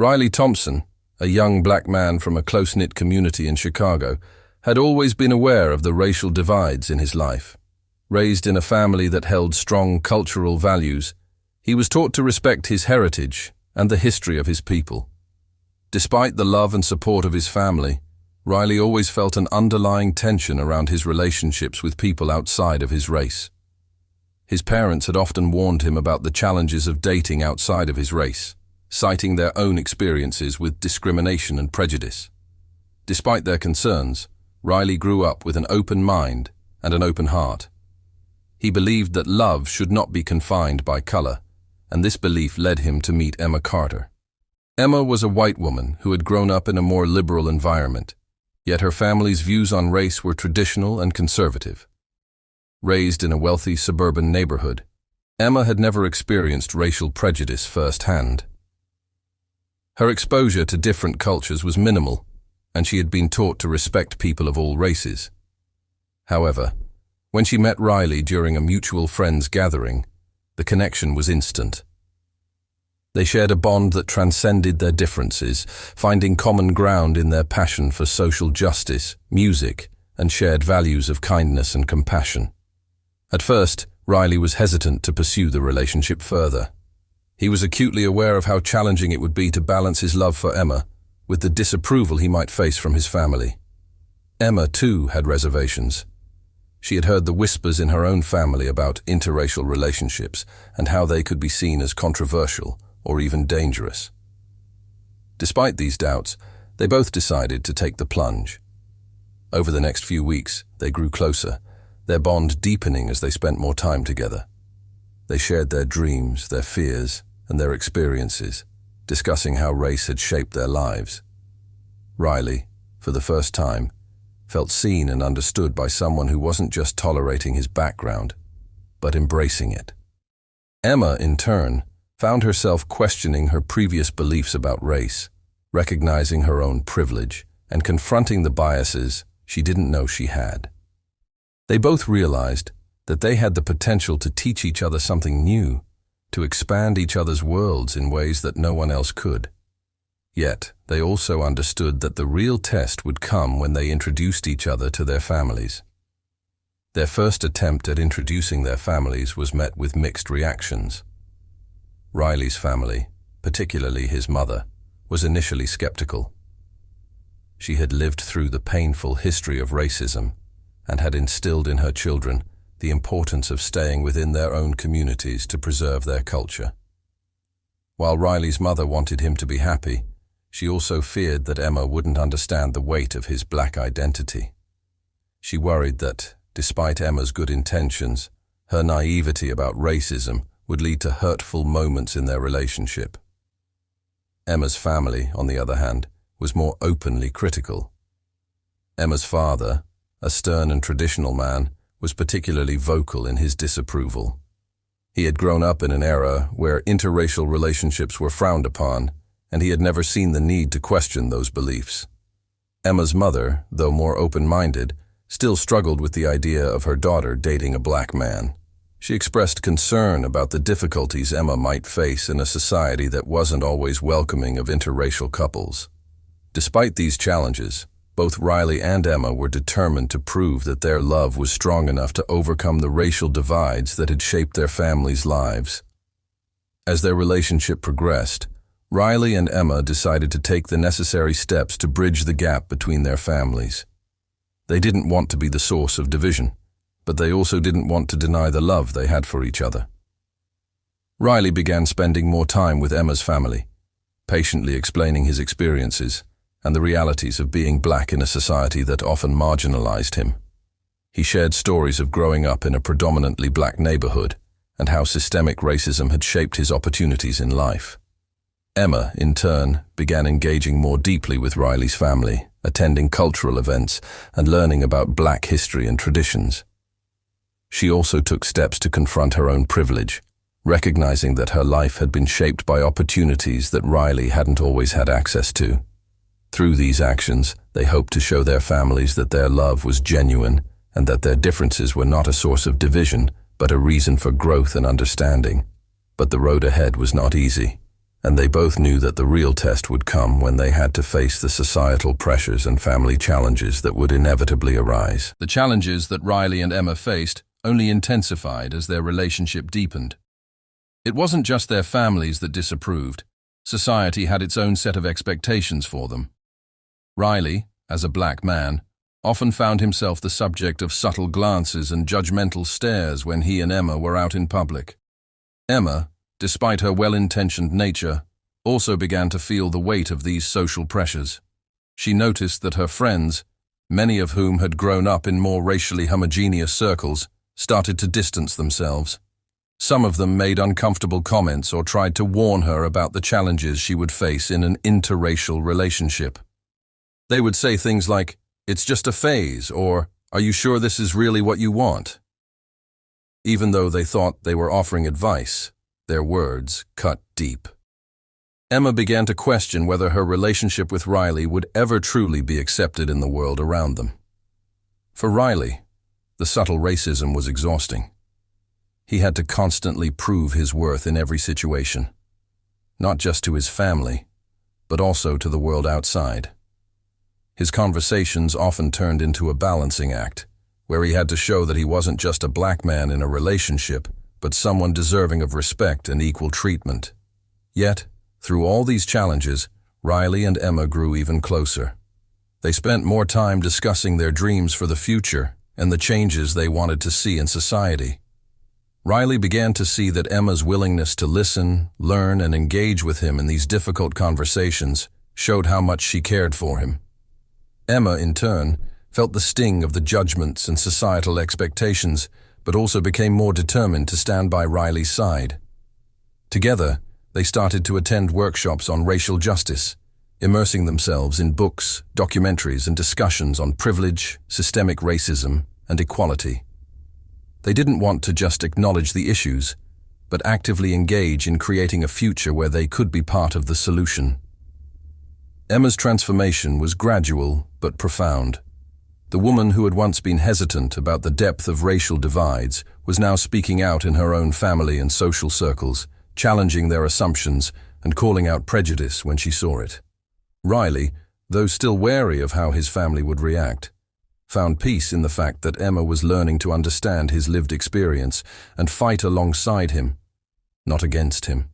Riley Thompson, a young black man from a close-knit community in Chicago, had always been aware of the racial divides in his life. Raised in a family that held strong cultural values, he was taught to respect his heritage and the history of his people. Despite the love and support of his family, Riley always felt an underlying tension around his relationships with people outside of his race. His parents had often warned him about the challenges of dating outside of his race, citing their own experiences with discrimination and prejudice. Despite their concerns, Riley grew up with an open mind and an open heart. He believed that love should not be confined by color, and this belief led him to meet Emma Carter. Emma was a white woman who had grown up in a more liberal environment, yet her family's views on race were traditional and conservative. Raised in a wealthy suburban neighborhood, Emma had never experienced racial prejudice firsthand. Her exposure to different cultures was minimal, and she had been taught to respect people of all races. However, when she met Riley during a mutual friends gathering, the connection was instant. They shared a bond that transcended their differences, finding common ground in their passion for social justice, music, and shared values of kindness and compassion. At first, Riley was hesitant to pursue the relationship further. He was acutely aware of how challenging it would be to balance his love for Emma with the disapproval he might face from his family. Emma, too, had reservations. She had heard the whispers in her own family about interracial relationships and how they could be seen as controversial or even dangerous. Despite these doubts, they both decided to take the plunge. Over the next few weeks, they grew closer, their bond deepening as they spent more time together. They shared their dreams, their fears, and their experiences, discussing how race had shaped their lives. Riley, for the first time, felt seen and understood by someone who wasn't just tolerating his background, but embracing it. Emma, in turn, found herself questioning her previous beliefs about race, recognizing her own privilege, and confronting the biases she didn't know she had. They both realized that they had the potential to teach each other something new, to expand each other's worlds in ways that no one else could. Yet, they also understood that the real test would come when they introduced each other to their families. Their first attempt at introducing their families was met with mixed reactions. Riley's family, particularly his mother, was initially skeptical. She had lived through the painful history of racism and had instilled in her children the importance of staying within their own communities to preserve their culture. While Riley's mother wanted him to be happy, she also feared that Emma wouldn't understand the weight of his black identity. She worried that, despite Emma's good intentions, her naivety about racism would lead to hurtful moments in their relationship. Emma's family, on the other hand, was more openly critical. Emma's father, a stern and traditional man, was particularly vocal in his disapproval. He had grown up in an era where interracial relationships were frowned upon, and he had never seen the need to question those beliefs. Emma's mother, though more open-minded, still struggled with the idea of her daughter dating a black man. She expressed concern about the difficulties Emma might face in a society that wasn't always welcoming of interracial couples. Despite these challenges, both Riley and Emma were determined to prove that their love was strong enough to overcome the racial divides that had shaped their families' lives. As their relationship progressed, Riley and Emma decided to take the necessary steps to bridge the gap between their families. They didn't want to be the source of division, but they also didn't want to deny the love they had for each other. Riley began spending more time with Emma's family, patiently explaining his experiences and the realities of being black in a society that often marginalized him. He shared stories of growing up in a predominantly black neighborhood and how systemic racism had shaped his opportunities in life. Emma, in turn, began engaging more deeply with Riley's family, attending cultural events and learning about black history and traditions. She also took steps to confront her own privilege, recognizing that her life had been shaped by opportunities that Riley hadn't always had access to. Through these actions, they hoped to show their families that their love was genuine and that their differences were not a source of division, but a reason for growth and understanding. But the road ahead was not easy. and they both knew that the real test would come when they had to face the societal pressures and family challenges that would inevitably arise. The challenges that Riley and Emma faced only intensified as their relationship deepened. It wasn't just their families that disapproved. Society had its own set of expectations for them. Riley, as a black man, often found himself the subject of subtle glances and judgmental stares when he and Emma were out in public. Emma, despite her well-intentioned nature, also began to feel the weight of these social pressures. She noticed that her friends, many of whom had grown up in more racially homogeneous circles, started to distance themselves. Some of them made uncomfortable comments or tried to warn her about the challenges she would face in an interracial relationship. They would say things like, "It's just a phase," or "Are you sure this is really what you want?" Even though they thought they were offering advice, their words cut deep. Emma began to question whether her relationship with Riley would ever truly be accepted in the world around them. For Riley, the subtle racism was exhausting. He had to constantly prove his worth in every situation, not just to his family, but also to the world outside. His conversations often turned into a balancing act, where he had to show that he wasn't just a black man in a relationship, but someone deserving of respect and equal treatment. Yet, through all these challenges, Riley and Emma grew even closer. They spent more time discussing their dreams for the future and the changes they wanted to see in society. Riley began to see that Emma's willingness to listen, learn, and engage with him in these difficult conversations showed how much she cared for him. Emma, in turn, felt the sting of the judgments and societal expectations, but also became more determined to stand by Riley's side. Together, they started to attend workshops on racial justice, immersing themselves in books, documentaries, and discussions on privilege, systemic racism, and equality. They didn't want to just acknowledge the issues, but actively engage in creating a future where they could be part of the solution. Emma's transformation was gradual but profound. The woman who had once been hesitant about the depth of racial divides was now speaking out in her own family and social circles, challenging their assumptions and calling out prejudice when she saw it. Riley, though still wary of how his family would react, found peace in the fact that Emma was learning to understand his lived experience and fight alongside him, not against him.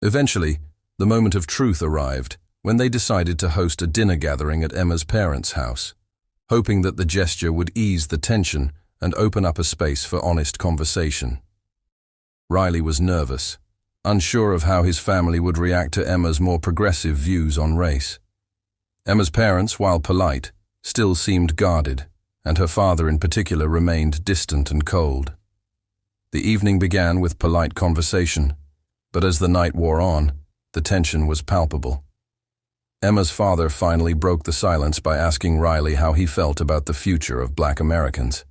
Eventually, the moment of truth arrived when they decided to host a dinner gathering at Emma's parents' house, hoping that the gesture would ease the tension and open up a space for honest conversation. Riley was nervous, unsure of how his family would react to Emma's more progressive views on race. Emma's parents, while polite, still seemed guarded, and her father in particular remained distant and cold. The evening began with polite conversation, but as the night wore on, the tension was palpable. Emma's father finally broke the silence by asking Riley how he felt about the future of Black Americans.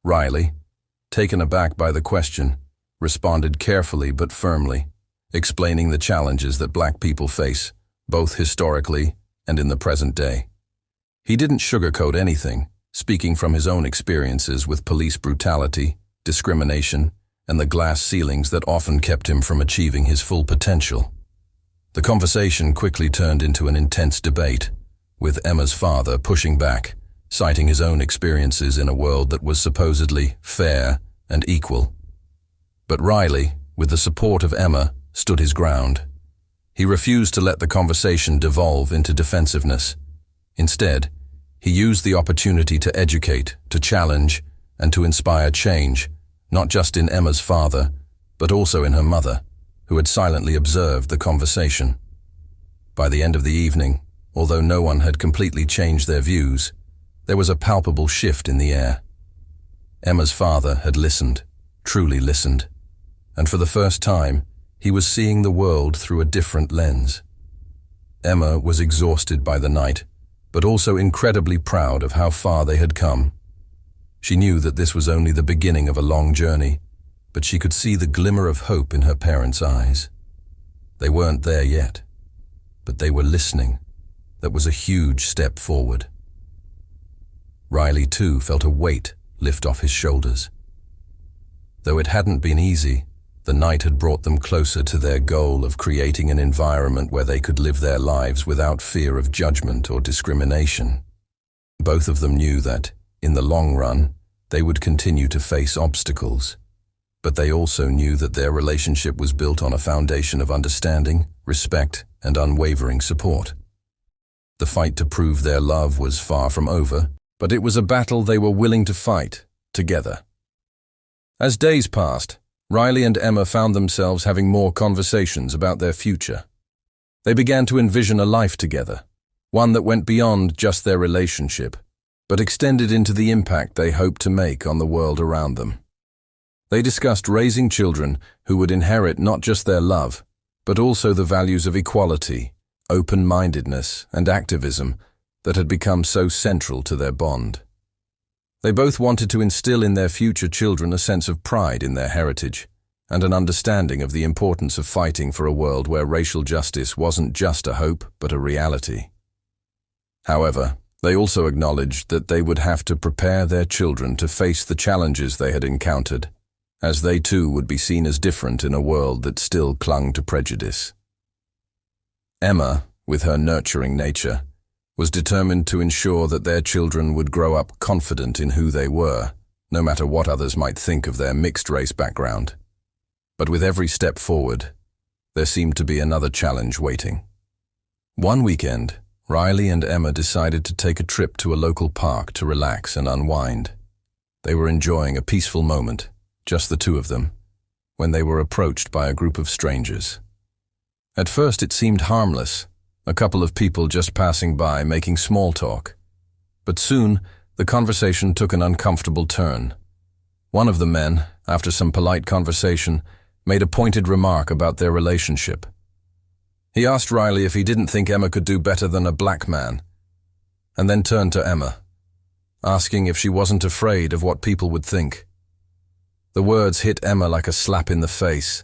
Riley, taken aback by the question, responded carefully but firmly, explaining the challenges that Black people face, both historically and in the present day. He didn't sugarcoat anything, speaking from his own experiences with police brutality, discrimination, and the glass ceilings that often kept him from achieving his full potential. The conversation quickly turned into an intense debate, with Emma's father pushing back, citing his own experiences in a world that was supposedly fair and equal. But Riley, with the support of Emma, stood his ground. He refused to let the conversation devolve into defensiveness. Instead, he used the opportunity to educate, to challenge, and to inspire change, not just in Emma's father, but also in her mother, who had silently observed the conversation. By the end of the evening, although no one had completely changed their views, there was a palpable shift in the air. Emma's father had listened, truly listened, and for the first time, he was seeing the world through a different lens. Emma was exhausted by the night, but also incredibly proud of how far they had come. She knew that this was only the beginning of a long journey, but she could see the glimmer of hope in her parents' eyes. They weren't there yet, but they were listening. That was a huge step forward. Riley, too, felt a weight lift off his shoulders. Though it hadn't been easy, The night had brought them closer to their goal of creating an environment where they could live their lives without fear of judgment or discrimination. Both of them knew that, in the long run, they would continue to face obstacles. But they also knew that their relationship was built on a foundation of understanding, respect, and unwavering support. The fight to prove their love was far from over, but it was a battle they were willing to fight, together. As days passed, Riley and Emma found themselves having more conversations about their future. They began to envision a life together, one that went beyond just their relationship, but extended into the impact they hoped to make on the world around them. They discussed raising children who would inherit not just their love, but also the values of equality, open-mindedness, and activism that had become so central to their bond. They both wanted to instill in their future children a sense of pride in their heritage and an understanding of the importance of fighting for a world where racial justice wasn't just a hope but a reality. However, they also acknowledged that they would have to prepare their children to face the challenges they had encountered, as they too would be seen as different in a world that still clung to prejudice. Emma, with her nurturing nature, was determined to ensure that their children would grow up confident in who they were, no matter what others might think of their mixed-race background. But with every step forward, there seemed to be another challenge waiting. One weekend, Riley and Emma decided to take a trip to a local park to relax and unwind. They were enjoying a peaceful moment, just the two of them, when they were approached by a group of strangers. At first it seemed harmless, a couple of people just passing by making small talk. But soon, the conversation took an uncomfortable turn. One of the men, after some polite conversation, made a pointed remark about their relationship. He asked Riley if he didn't think Emma could do better than a black man, and then turned to Emma, asking if she wasn't afraid of what people would think. The words hit Emma like a slap in the face,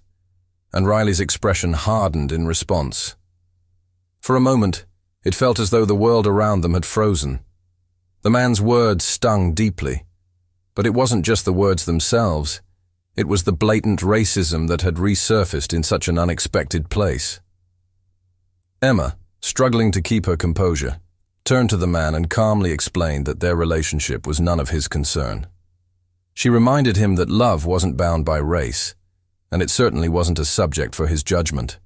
and Riley's expression hardened in response. For a moment, it felt as though the world around them had frozen. The man's words stung deeply, but it wasn't just the words themselves. It was the blatant racism that had resurfaced in such an unexpected place. Emma, struggling to keep her composure, turned to the man and calmly explained that their relationship was none of his concern. She reminded him that love wasn't bound by race, and it certainly wasn't a subject for his judgment.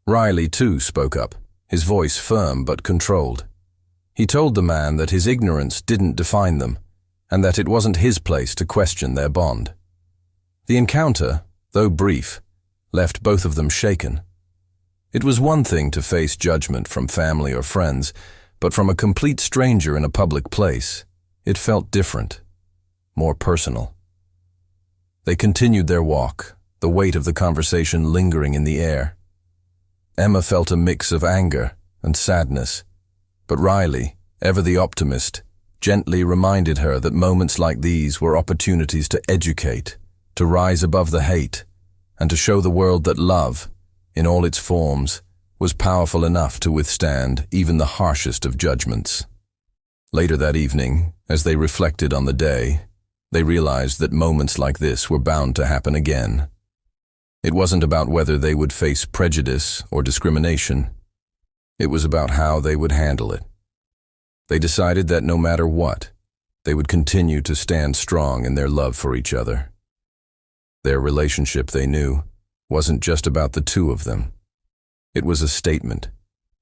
Riley, too, spoke up, his voice firm but controlled. He told the man that his ignorance didn't define them, and that it wasn't his place to question their bond. The encounter, though brief, left both of them shaken. It was one thing to face judgment from family or friends, but from a complete stranger in a public place, it felt different, more personal. They continued their walk, the weight of the conversation lingering in the air. Emma felt a mix of anger and sadness, but Riley, ever the optimist, gently reminded her that moments like these were opportunities to educate, to rise above the hate, and to show the world that love, in all its forms, was powerful enough to withstand even the harshest of judgments. Later that evening, as they reflected on the day, they realized that moments like this were bound to happen again. It wasn't about whether they would face prejudice or discrimination. It was about how they would handle it. They decided that no matter what, they would continue to stand strong in their love for each other. Their relationship, they knew, wasn't just about the two of them. It was a statement,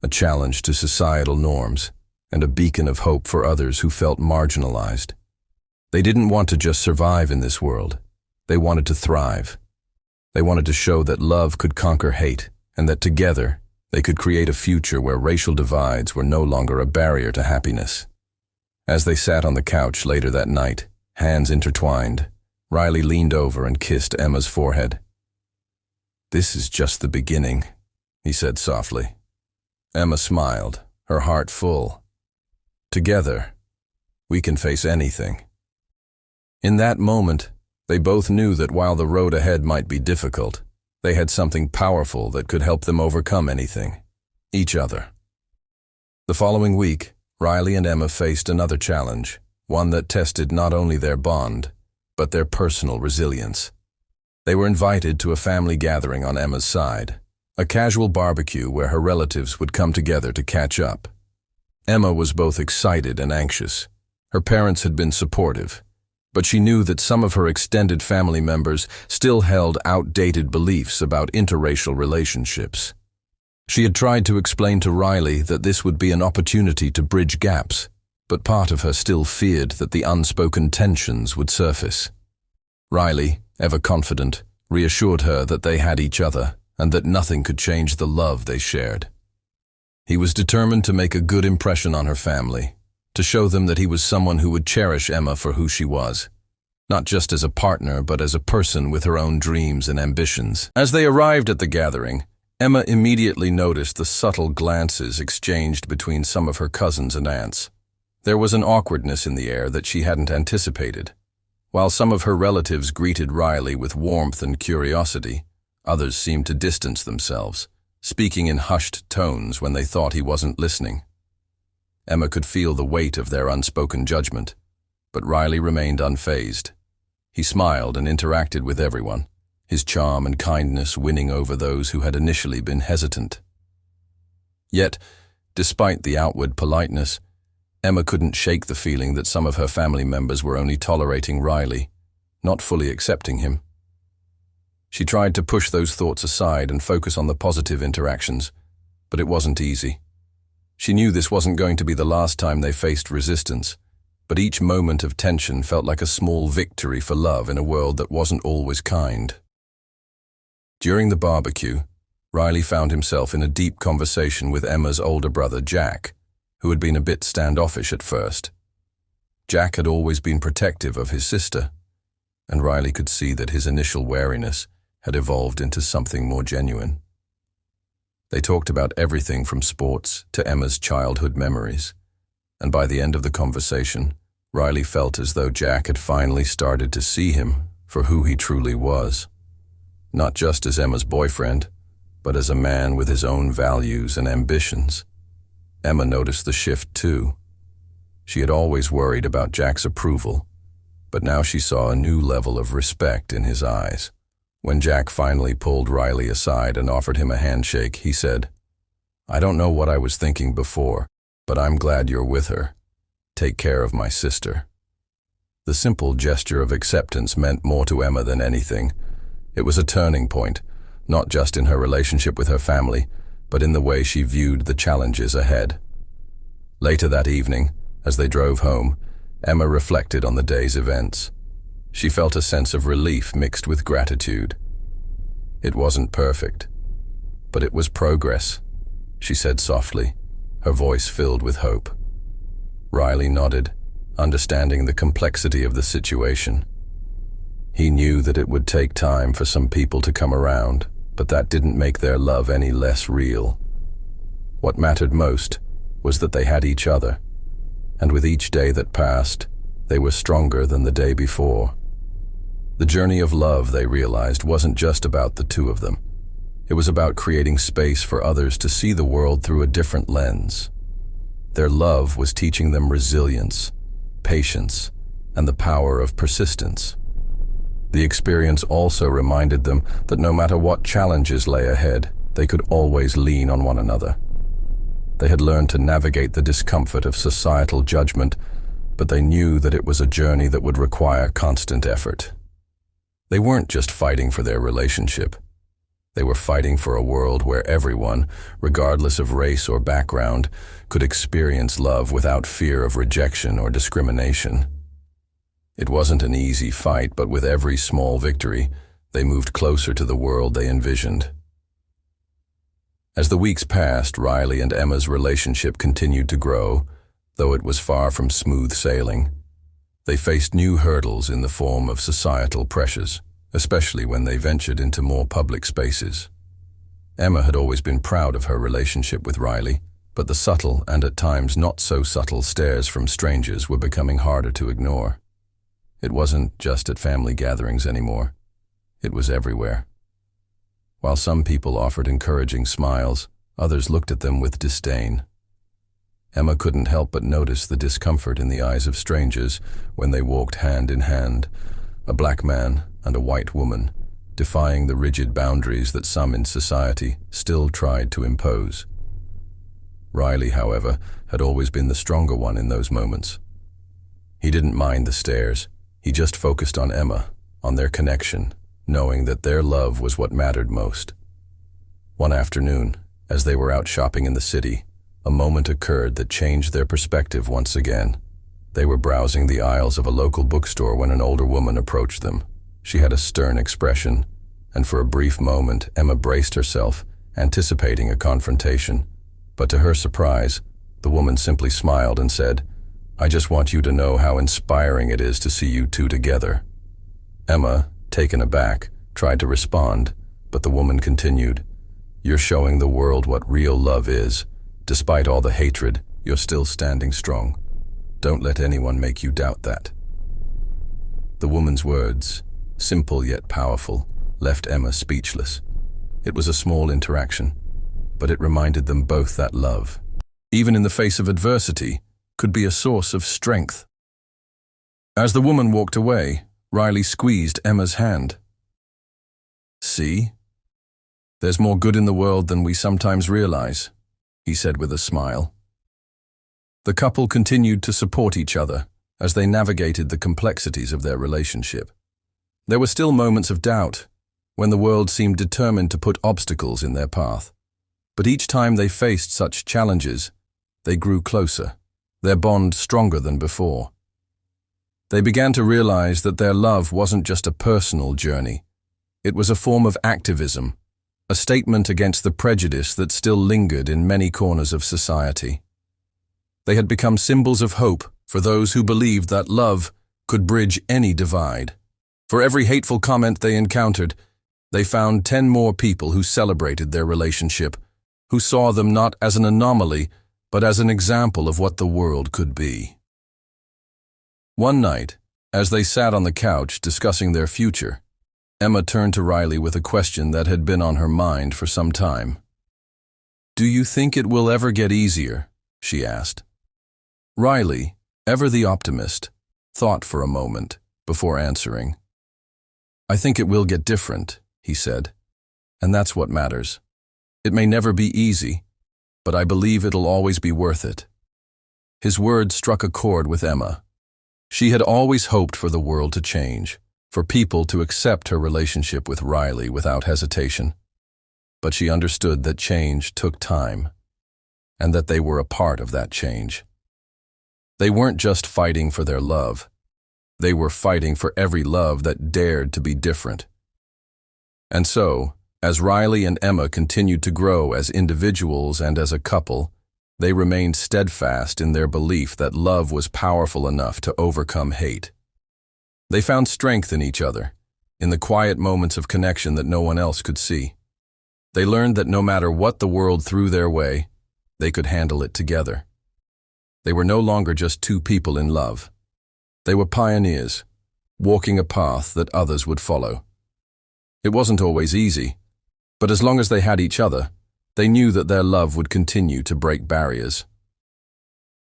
a challenge to societal norms, and a beacon of hope for others who felt marginalized. They didn't want to just survive in this world. They wanted to thrive. They wanted to show that love could conquer hate, and that together they could create a future where racial divides were no longer a barrier to happiness. As they sat on the couch later that night, hands intertwined, Riley leaned over and kissed Emma's forehead. "This is just the beginning," he said softly. Emma smiled, her heart full. "Together, we can face anything." In that moment, they both knew that while the road ahead might be difficult, they had something powerful that could help them overcome anything, each other. The following week, Riley and Emma faced another challenge, one that tested not only their bond, but their personal resilience. They were invited to a family gathering on Emma's side, a casual barbecue where her relatives would come together to catch up. Emma was both excited and anxious. Her parents had been supportive, but she knew that some of her extended family members still held outdated beliefs about interracial relationships. She had tried to explain to Riley that this would be an opportunity to bridge gaps, but part of her still feared that the unspoken tensions would surface. Riley, ever confident, reassured her that they had each other and that nothing could change the love they shared. He was determined to make a good impression on her family, to show them that he was someone who would cherish Emma for who she was, not just as a partner but as a person with her own dreams and ambitions. As they arrived at the gathering, Emma immediately noticed the subtle glances exchanged between some of her cousins and aunts. There was an awkwardness in the air that she hadn't anticipated. While some of her relatives greeted Riley with warmth and curiosity, others seemed to distance themselves, speaking in hushed tones when they thought he wasn't listening. Emma could feel the weight of their unspoken judgment, but Riley remained unfazed. He smiled and interacted with everyone, his charm and kindness winning over those who had initially been hesitant. Yet, despite the outward politeness, Emma couldn't shake the feeling that some of her family members were only tolerating Riley, not fully accepting him. She tried to push those thoughts aside and focus on the positive interactions, but it wasn't easy. She knew this wasn't going to be the last time they faced resistance, but each moment of tension felt like a small victory for love in a world that wasn't always kind. During the barbecue, Riley found himself in a deep conversation with Emma's older brother, Jack, who had been a bit standoffish at first. Jack had always been protective of his sister, and Riley could see that his initial wariness had evolved into something more genuine. They talked about everything from sports to Emma's childhood memories, and by the end of the conversation, Riley felt as though Jack had finally started to see him for who he truly was, not just as Emma's boyfriend, but as a man with his own values and ambitions. Emma noticed the shift too. She had always worried about Jack's approval, but now she saw a new level of respect in his eyes. When Jack finally pulled Riley aside and offered him a handshake, he said, "I don't know what I was thinking before, but I'm glad you're with her. Take care of my sister." The simple gesture of acceptance meant more to Emma than anything. It was a turning point, not just in her relationship with her family, but in the way she viewed the challenges ahead. Later that evening, as they drove home, Emma reflected on the day's events. She felt a sense of relief mixed with gratitude. It wasn't perfect, but it was progress, she said softly, her voice filled with hope. Riley nodded, understanding the complexity of the situation. He knew that it would take time for some people to come around, but that didn't make their love any less real. What mattered most was that they had each other, and with each day that passed, they were stronger than the day before. The journey of love, they realized, wasn't just about the two of them. It was about creating space for others to see the world through a different lens. Their love was teaching them resilience, patience, and the power of persistence. The experience also reminded them that no matter what challenges lay ahead, they could always lean on one another. They had learned to navigate the discomfort of societal judgment, but they knew that it was a journey that would require constant effort. They weren't just fighting for their relationship. They were fighting for a world where everyone, regardless of race or background, could experience love without fear of rejection or discrimination. It wasn't an easy fight, but with every small victory, they moved closer to the world they envisioned. As the weeks passed, Riley and Emma's relationship continued to grow, though it was far from smooth sailing. They faced new hurdles in the form of societal pressures, especially when they ventured into more public spaces. Emma had always been proud of her relationship with Riley, but the subtle and at times not so subtle stares from strangers were becoming harder to ignore. It wasn't just at family gatherings anymore. It was everywhere. While some people offered encouraging smiles, others looked at them with disdain. Emma couldn't help but notice the discomfort in the eyes of strangers when they walked hand in hand, a black man and a white woman, defying the rigid boundaries that some in society still tried to impose. Riley, however, had always been the stronger one in those moments. He didn't mind the stares. He just focused on Emma, on their connection, knowing that their love was what mattered most. One afternoon, as they were out shopping in the city, a moment occurred that changed their perspective once again. They were browsing the aisles of a local bookstore when an older woman approached them. She had a stern expression, and for a brief moment Emma braced herself, anticipating a confrontation. But to her surprise, the woman simply smiled and said, "I just want you to know how inspiring it is to see you two together." Emma, taken aback, tried to respond, but the woman continued, "You're showing the world what real love is. Despite all the hatred, you're still standing strong. Don't let anyone make you doubt that." The woman's words, simple yet powerful, left Emma speechless. It was a small interaction, but it reminded them both that love, even in the face of adversity, could be a source of strength. As the woman walked away, Riley squeezed Emma's hand. "See? There's more good in the world than we sometimes realize," he said with a smile. The couple continued to support each other as they navigated the complexities of their relationship. There were still moments of doubt, when the world seemed determined to put obstacles in their path. But each time they faced such challenges, they grew closer, their bond stronger than before. They began to realize that their love wasn't just a personal journey. It was a form of activism, a statement against the prejudice that still lingered in many corners of society. They had become symbols of hope for those who believed that love could bridge any divide. For every hateful comment they encountered, they found 10 more people who celebrated their relationship, who saw them not as an anomaly, but as an example of what the world could be. One night, as they sat on the couch discussing their future, Emma turned to Riley with a question that had been on her mind for some time. "Do you think it will ever get easier?" she asked. Riley, ever the optimist, thought for a moment before answering. "I think it will get different," he said, "and that's what matters. It may never be easy, but I believe it'll always be worth it." His words struck a chord with Emma. She had always hoped for the world to change, for people to accept her relationship with Riley without hesitation. But she understood that change took time, and that they were a part of that change. They weren't just fighting for their love. They were fighting for every love that dared to be different. And so, as Riley and Emma continued to grow as individuals and as a couple, they remained steadfast in their belief that love was powerful enough to overcome hate. They found strength in each other, in the quiet moments of connection that no one else could see. They learned that no matter what the world threw their way, they could handle it together. They were no longer just two people in love. They were pioneers, walking a path that others would follow. It wasn't always easy, but as long as they had each other, they knew that their love would continue to break barriers.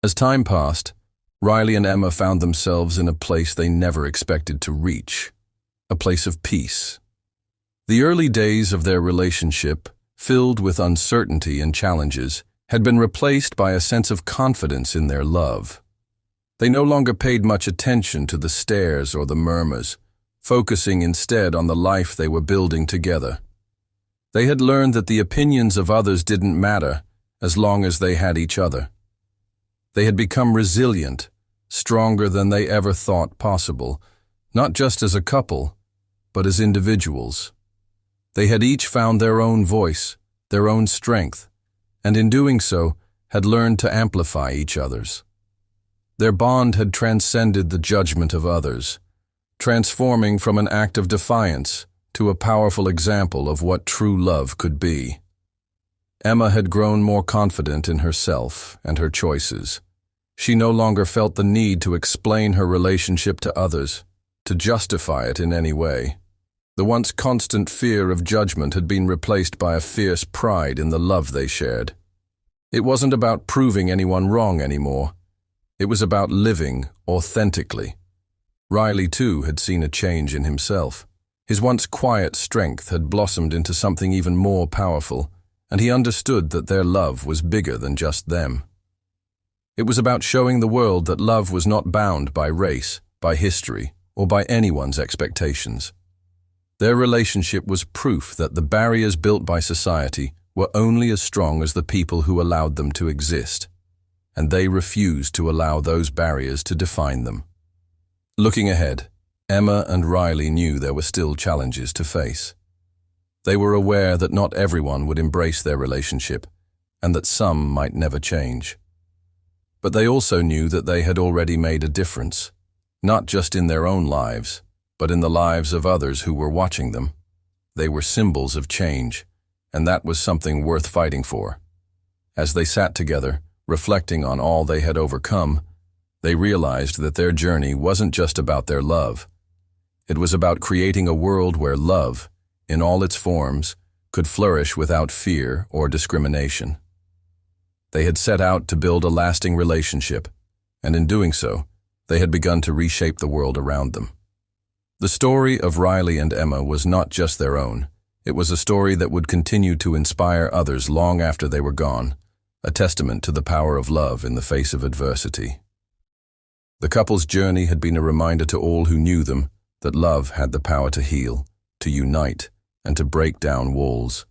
As time passed, Riley and Emma found themselves in a place they never expected to reach, a place of peace. The early days of their relationship, filled with uncertainty and challenges, had been replaced by a sense of confidence in their love. They no longer paid much attention to the stares or the murmurs, focusing instead on the life they were building together. They had learned that the opinions of others didn't matter as long as they had each other. They had become resilient, stronger than they ever thought possible, not just as a couple, but as individuals. They had each found their own voice, their own strength, and in doing so, had learned to amplify each other's. Their bond had transcended the judgment of others, transforming from an act of defiance to a powerful example of what true love could be. Emma had grown more confident in herself and her choices. She no longer felt the need to explain her relationship to others, to justify it in any way. The once constant fear of judgment had been replaced by a fierce pride in the love they shared. It wasn't about proving anyone wrong anymore. It was about living authentically. Riley, too, had seen a change in himself. His once quiet strength had blossomed into something even more powerful, and he understood that their love was bigger than just them. It was about showing the world that love was not bound by race, by history, or by anyone's expectations. Their relationship was proof that the barriers built by society were only as strong as the people who allowed them to exist, and they refused to allow those barriers to define them. Looking ahead, Emma and Riley knew there were still challenges to face. They were aware that not everyone would embrace their relationship, and that some might never change. But they also knew that they had already made a difference, not just in their own lives, but in the lives of others who were watching them. They were symbols of change, and that was something worth fighting for. As they sat together, reflecting on all they had overcome, they realized that their journey wasn't just about their love. It was about creating a world where love, in all its forms, could flourish without fear or discrimination. They had set out to build a lasting relationship, and in doing so, they had begun to reshape the world around them. The story of Riley and Emma was not just their own. It was a story that would continue to inspire others long after they were gone, a testament to the power of love in the face of adversity. The couple's journey had been a reminder to all who knew them that love had the power to heal, to unite, and to break down walls.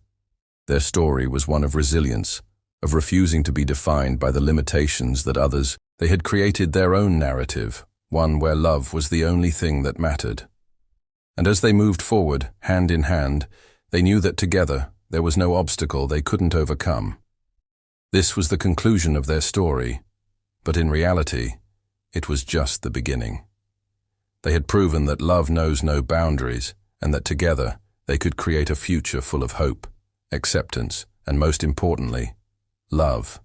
Their story was one of resilience, of refusing to be defined by the limitations that others. They had created their own narrative, one where love was the only thing that mattered. And as they moved forward, hand in hand, they knew that together there was no obstacle they couldn't overcome. This was the conclusion of their story, but in reality, it was just the beginning. They had proven that love knows no boundaries, and that together they could create a future full of hope, acceptance, and most importantly, love.